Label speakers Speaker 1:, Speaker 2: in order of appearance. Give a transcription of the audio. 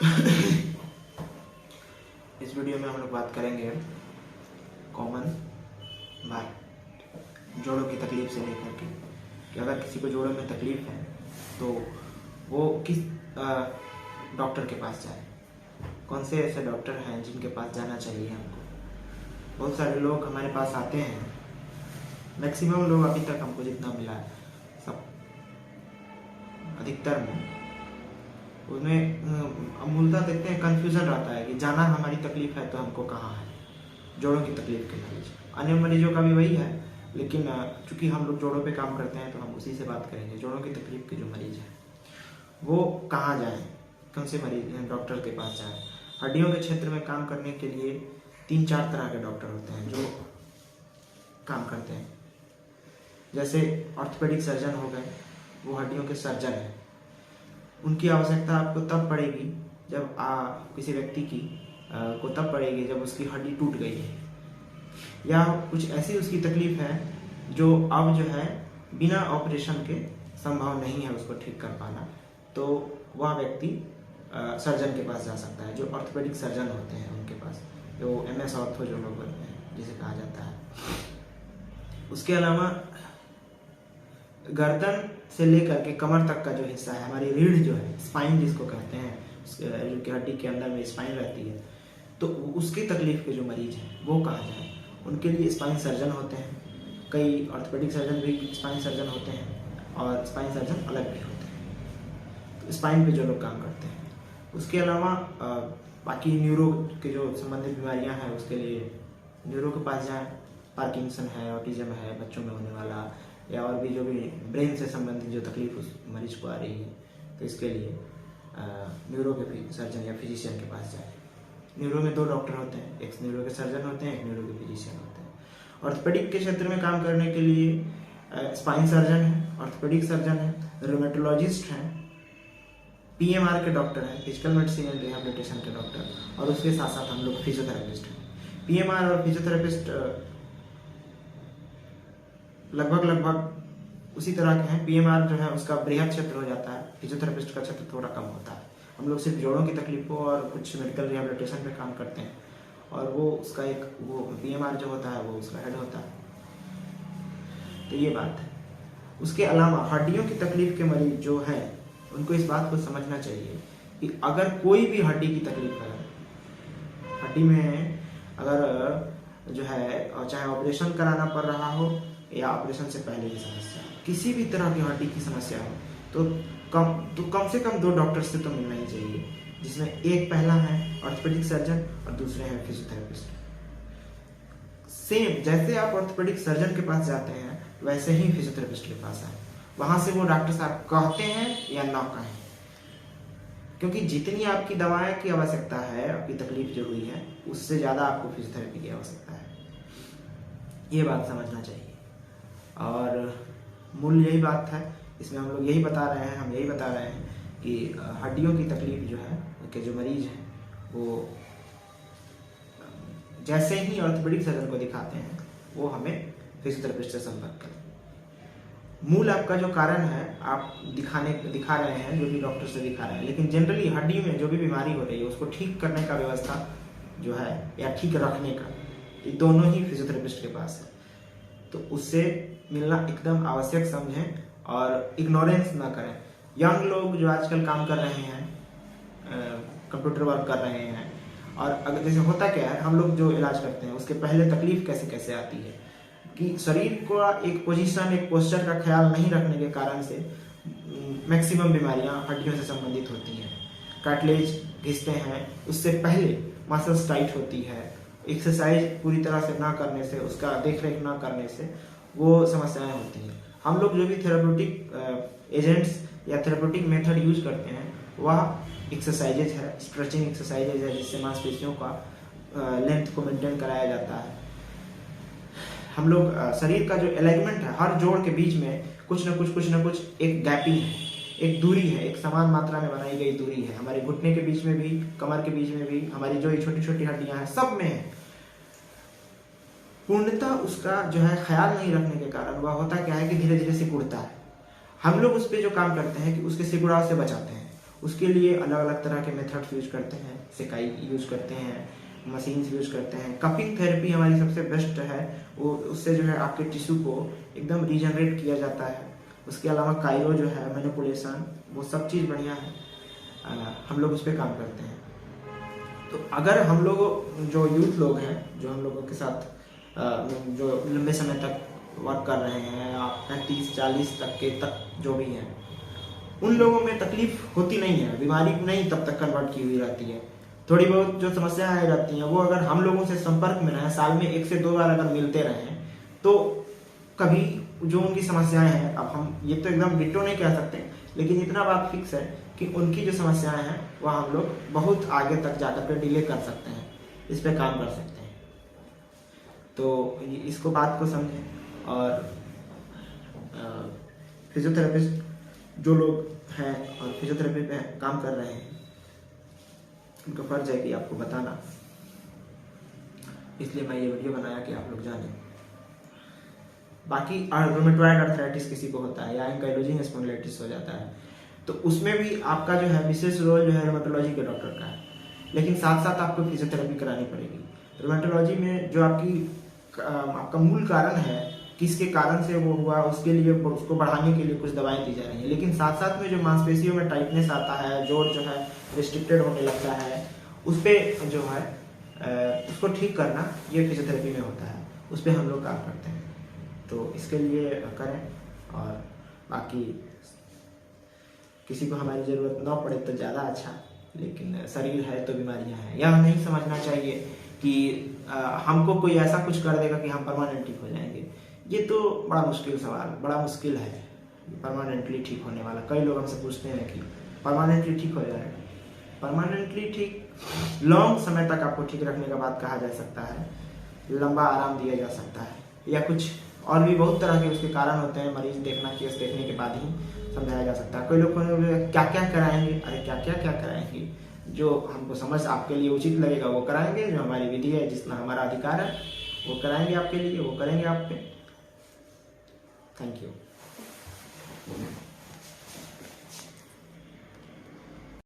Speaker 1: इस वीडियो में हम लोग बात करेंगे कॉमन बात, जोड़ों की तकलीफ से लेकर के कि अगर किसी को जोड़ों में तकलीफ है तो वो किस डॉक्टर के पास जाए, कौन से ऐसे डॉक्टर हैं जिनके पास जाना चाहिए हमको। बहुत सारे लोग हमारे पास आते हैं, मैक्सिमम लोग अभी तक हमको जितना मिला है सब अधिकतर में उसमें मूलतः देखते हैं कन्फ्यूज़न रहता है कि जाना हमारी तकलीफ है तो हमको कहाँ है, जोड़ों की तकलीफ के मरीज। अन्य मरीजों का भी वही है, लेकिन चूंकि हम लोग जोड़ों पे काम करते हैं तो हम उसी से बात करेंगे। जोड़ों की तकलीफ के जो मरीज हैं वो कहाँ जाएं, कौन से मरीज डॉक्टर के पास जाएं। हड्डियों के क्षेत्र में काम करने के लिए 3-4 तरह के डॉक्टर होते हैं जो काम करते हैं। जैसे ऑर्थोपेडिक सर्जन हो गए, वो हड्डियों के सर्जन हैं। उनकी आवश्यकता आपको तब पड़ेगी जब किसी व्यक्ति की को तब पड़ेगी जब उसकी हड्डी टूट गई है या कुछ ऐसी उसकी तकलीफ है जो अब जो है बिना ऑपरेशन के संभव नहीं है उसको ठीक कर पाना, तो वह व्यक्ति सर्जन के पास जा सकता है, जो ऑर्थोपेडिक सर्जन होते हैं उनके पास, जो MS ऑर्थो जो लोग बोलते हैं जिसे कहा जाता है। उसके अलावा गर्दन से लेकर के कमर तक का जो हिस्सा है, हमारी रीढ़ जो है, स्पाइन जिसको कहते हैं, रीढ़ की हड्डी के अंदर में स्पाइन रहती है, तो उसकी तकलीफ के जो मरीज हैं वो कहाँ जाए। उनके लिए स्पाइन सर्जन होते हैं, कई ऑर्थोपेडिक सर्जन भी स्पाइन सर्जन होते हैं और स्पाइन सर्जन अलग भी होते हैं, तो स्पाइन पे जो लोग काम करते हैं। उसके अलावा बाकी न्यूरो के जो संबंधित बीमारियां हैं उसके लिए न्यूरो के पास जाएं। पार्किंसन है, ऑटिज्म है बच्चों में होने वाला, या और भी जो भी ब्रेन से संबंधित जो तकलीफ उस मरीज को आ रही है, तो इसके लिए न्यूरो के सर्जन या फिजिशियन के पास जाए। न्यूरो में 2 डॉक्टर होते हैं, एक न्यूरो के सर्जन होते हैं, एक न्यूरो के फिजिशियन होते हैं। ऑर्थोपेडिक के क्षेत्र में काम करने के लिए स्पाइन सर्जन है, ऑर्थोपेडिक सर्जन है, रोमेटोलॉजिस्ट हैं, PMR के डॉक्टर हैं, फिजिकल मेडिसिन एंड रिहेबिलिटेशन के डॉक्टर, और उसके साथ साथ हम लोग फिजियोथेरेपिस्ट हैं। PMR और फिजियोथेरेपिस्ट लगभग उसी तरह के हैं। PMR जो है उसका बृहद क्षेत्र हो जाता है, फिजियोथेरेपिस्ट का क्षेत्र थोड़ा कम होता है। हम लोग सिर्फ जोड़ों की तकलीफों और कुछ मेडिकल रिहेबिलिटेशन पे काम करते हैं, और वो उसका वो PMR जो होता है वो उसका हेड होता है। तो ये बात है। उसके अलावा हड्डियों की तकलीफ के मरीज जो हैं उनको इस बात को समझना चाहिए कि अगर कोई भी हड्डी की तकलीफ है, हड्डी में अगर जो है चाहे ऑपरेशन कराना पड़ रहा हो या ऑपरेशन से पहले की समस्या, किसी भी तरह की हड्डी की समस्या हो, तो कम से कम 2 डॉक्टर से तो मिलना ही चाहिए, जिसमें एक पहला है ऑर्थोपेडिक सर्जन और दूसरे हैं फिजियोथेरेपिस्ट। सेम जैसे आप ऑर्थोपेडिक सर्जन के पास जाते हैं वैसे ही फिजियोथेरेपिस्ट के पास आए, वहां से वो डॉक्टर साहब कहते हैं या ना कहें, क्योंकि जितनी आपकी दवाएं की आवश्यकता है, आपकी तकलीफ जो हुई है, उससे ज्यादा आपको फिजियोथेरेपी की आवश्यकता है। ये बात समझना चाहिए, और मूल यही बात है। इसमें हम लोग यही बता रहे हैं कि हड्डियों की तकलीफ जो है के जो मरीज हैं वो जैसे ही ऑर्थोपेडिक सर्जन को दिखाते हैं वो हमें फिजियोथेरेपिस्ट से संपर्क करें। मूल आपका जो कारण है आप दिखा रहे हैं, जो भी डॉक्टर से दिखा रहे हैं, लेकिन जनरली हड्डी में जो भी बीमारी हो रही है उसको ठीक करने का व्यवस्था जो है या ठीक रखने का, ये दोनों ही फिजियोथेरेपिस्ट के पास है। तो उससे मिलना एकदम आवश्यक समझें और इग्नोरेंस ना करें। यंग लोग जो आजकल काम कर रहे हैं, कंप्यूटर वर्क कर रहे हैं, और अगर जैसे होता क्या है, हम लोग जो इलाज करते हैं उसके पहले तकलीफ कैसे कैसे आती है कि शरीर को एक पोजीशन, एक पोस्चर का ख्याल नहीं रखने के कारण से मैक्सिमम बीमारियां हड्डियों से संबंधित होती हैं। कार्टिलेज घिसते हैं, उससे पहले मसल्स टाइट होती है, एक्सरसाइज पूरी तरह से ना करने से, उसका देख रेख ना करने से वो समस्याएं होती हैं। हम लोग जो भी थेरेप्यूटिक एजेंट्स या थेरेप्यूटिक मेथड यूज करते हैं वह एक्सरसाइजेज है, स्ट्रेचिंग एक्सरसाइजेज है, जिससे मांसपेशियों का लेंथ को मेंटेन कराया जाता है। हम लोग शरीर का जो अलाइनमेंट है, हर जोड़ के बीच में कुछ ना कुछ एक गैपिंग है, एक दूरी है, एक समान मात्रा में बनाई गई दूरी है। हमारे घुटने के बीच में भी, कमर के बीच में भी, हमारी जो छोटी छोटी हड्डियां हैं सब में है। पूर्णतः उसका जो है ख्याल नहीं रखने के कारण वह होता क्या है कि धीरे धीरे सिकुड़ता है। हम लोग उस पर जो काम करते हैं कि उसके सिकुड़ाव से बचाते हैं। उसके लिए अलग अलग तरह के मेथड्स यूज करते हैं, सेकाई यूज करते हैं, मशीन्स यूज करते हैं। कपिंग थेरेपी हमारी सबसे बेस्ट है, वो उससे जो है आपके टिश्यू को एकदम रीजनरेट किया जाता है। उसके अलावा कायरो जो है, मैनिपुलेशन, वो सब चीज़ बढ़िया है, हम लोग उस पर काम करते हैं। तो अगर हम लोग जो यूथ लोग हैं, जो हम लोगों के साथ जो लंबे समय तक वर्क कर रहे हैं, आप 35-40 तक जो भी हैं, उन लोगों में तकलीफ होती नहीं है, बीमारी नहीं तब तक कन्वर्ट की हुई रहती है। थोड़ी बहुत जो समस्याएं आ जाती हैं वो अगर हम लोगों से संपर्क में रहें, साल में 1 से 2 बार अगर मिलते रहें, तो कभी जो उनकी समस्याएं हैं, अब हम ये तो एकदम डिटो नहीं कह सकते, लेकिन इतना बात फिक्स है कि उनकी जो समस्याएं हैं वह हम लोग बहुत आगे तक जाकर के डिले कर सकते हैं, इस पे काम कर सकते हैं। तो इसको बात को समझें। और फिजियोथेरेपिस्ट जो लोग हैं और फिजियोथेरेपी पे काम कर रहे हैं, उनका फर्ज है कि आपको बताना, इसलिए मैं ये वीडियो बनाया कि आप लोग जानें। बाकी रूमेटॉइड आर्थराइटिस किसी को होता है या एंकाइलोजिंग स्पॉन्डिलाइटिस हो जाता है, तो उसमें भी आपका जो है विशेष रोल जो है रूमेटोलॉजी के डॉक्टर का है, लेकिन साथ साथ आपको फिजियोथेरेपी करानी पड़ेगी। रूमेटोलॉजी में जो आपका मूल कारण है, किसके कारण से वो हुआ, उसके लिए उसको बढ़ाने के लिए कुछ दवाएं दी जा रही हैं, लेकिन साथ साथ में जो मांसपेशियों में टाइटनेस आता है, जोड़ जो है रिस्ट्रिक्टेड होने लगता है, उस पर जो है उसको ठीक करना ये फिजियोथेरेपी में होता है, उस पर हम लोग काम करते हैं। तो इसके लिए करें। और बाकी किसी को हमारी ज़रूरत ना पड़े तो ज़्यादा अच्छा, लेकिन शरीर है तो बीमारियां हैं, यह नहीं समझना चाहिए कि हमको कोई ऐसा कुछ कर देगा कि हम परमानेंट ठीक हो जाएंगे। ये तो बड़ा मुश्किल सवाल, बड़ा मुश्किल है परमानेंटली ठीक होने वाला। कई लोग हमसे पूछते हैं कि परमानेंटली ठीक हो जाएगा। परमानेंटली ठीक लॉन्ग समय तक आपको ठीक रखने का बात कहा जा सकता है, लंबा आराम दिया जा सकता है, या कुछ और भी बहुत तरह के उसके कारण होते हैं। मरीज देखना, केस देखने के बाद ही समझाया जा सकता है। कोई लोग क्या क्या कराएंगे, अरे क्या क्या क्या कराएंगे, जो हमको समझ आपके लिए उचित लगेगा वो कराएंगे, जो हमारी विधि है, जिसमें हमारा अधिकार है वो कराएंगे आपके लिए, वो करेंगे आप पे। Thank you.